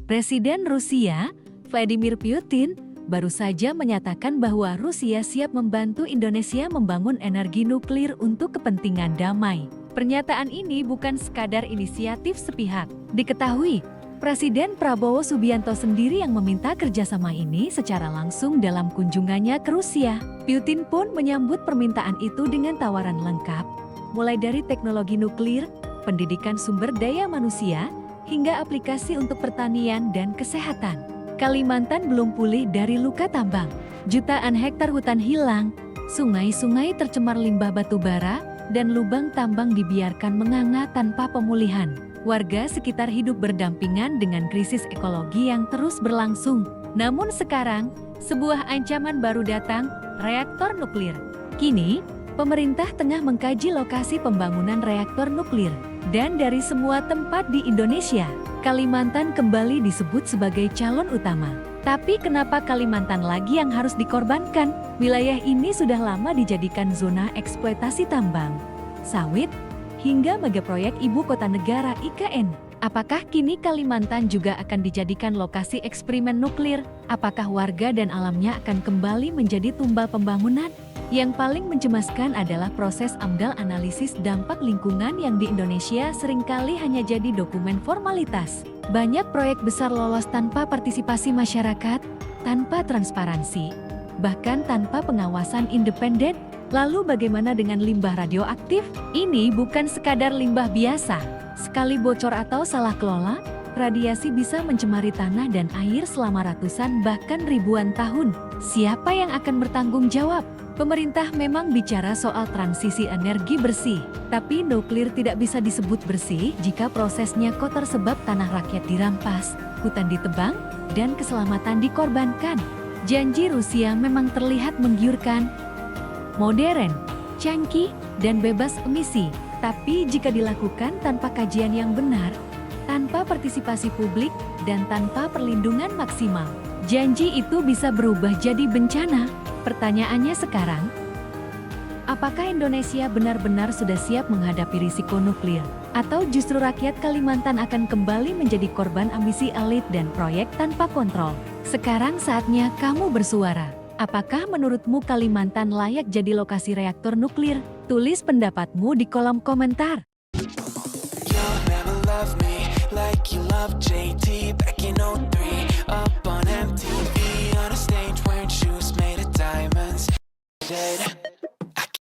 Presiden Rusia, Vladimir Putin, baru saja menyatakan bahwa Rusia siap membantu Indonesia membangun energi nuklir untuk kepentingan damai. Pernyataan ini bukan sekadar inisiatif sepihak. Diketahui, Presiden Prabowo Subianto sendiri yang meminta kerjasama ini secara langsung dalam kunjungannya ke Rusia. Putin pun menyambut permintaan itu dengan tawaran lengkap, mulai dari teknologi nuklir, pendidikan sumber daya manusia, hingga aplikasi untuk pertanian dan kesehatan. Kalimantan belum pulih dari luka tambang. Jutaan hektar hutan hilang, sungai-sungai tercemar limbah batu bara, dan lubang tambang dibiarkan menganga tanpa pemulihan. Warga sekitar hidup berdampingan dengan krisis ekologi yang terus berlangsung. Namun sekarang, sebuah ancaman baru datang, reaktor nuklir. Kini, pemerintah tengah mengkaji lokasi pembangunan reaktor nuklir. Dan dari semua tempat di Indonesia, Kalimantan kembali disebut sebagai calon utama. Tapi kenapa Kalimantan lagi yang harus dikorbankan? Wilayah ini sudah lama dijadikan zona eksploitasi tambang, sawit, hingga megaproyek ibu kota negara IKN. Apakah kini Kalimantan juga akan dijadikan lokasi eksperimen nuklir? Apakah warga dan alamnya akan kembali menjadi tumbal pembangunan? Yang paling mencemaskan adalah proses AMDAL analisis dampak lingkungan yang di Indonesia seringkali hanya jadi dokumen formalitas. Banyak proyek besar lolos tanpa partisipasi masyarakat, tanpa transparansi, bahkan tanpa pengawasan independen. Lalu bagaimana dengan limbah radioaktif? Ini bukan sekadar limbah biasa. Sekali bocor atau salah kelola, radiasi bisa mencemari tanah dan air selama ratusan bahkan ribuan tahun. Siapa yang akan bertanggung jawab? Pemerintah memang bicara soal transisi energi bersih, tapi nuklir tidak bisa disebut bersih jika prosesnya kotor sebab tanah rakyat dirampas, hutan ditebang, dan keselamatan dikorbankan. Janji Rusia memang terlihat menggiurkan, modern, canggih, dan bebas emisi, tapi jika dilakukan tanpa kajian yang benar, tanpa partisipasi publik, dan tanpa perlindungan maksimal, janji itu bisa berubah jadi bencana. Pertanyaannya sekarang, apakah Indonesia benar-benar sudah siap menghadapi risiko nuklir? Atau justru rakyat Kalimantan akan kembali menjadi korban ambisi elit dan proyek tanpa kontrol? Sekarang saatnya kamu bersuara. Apakah menurutmu Kalimantan layak jadi lokasi reaktor nuklir? Tulis pendapatmu di kolom komentar. Dead.